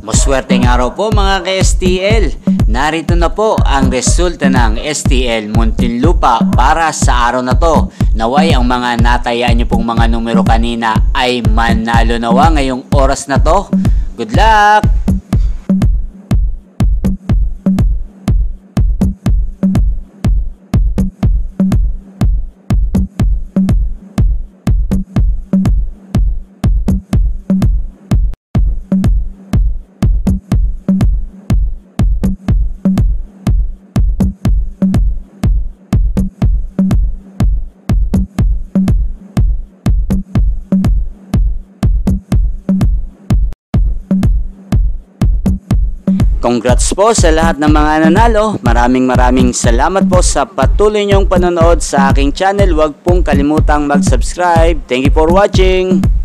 Maswerteng araw po mga ka-STL. Narito na po ang resulta ng STL Muntinlupa para sa araw na to. Naway ang mga natayaan nyo pong mga numero kanina ay manalo nawa ngayong oras na to. Good luck! Congrats po sa lahat ng mga nanalo. Maraming salamat po sa patuloy niyong panonood sa aking channel. Huwag pong kalimutang mag-subscribe. Thank you for watching.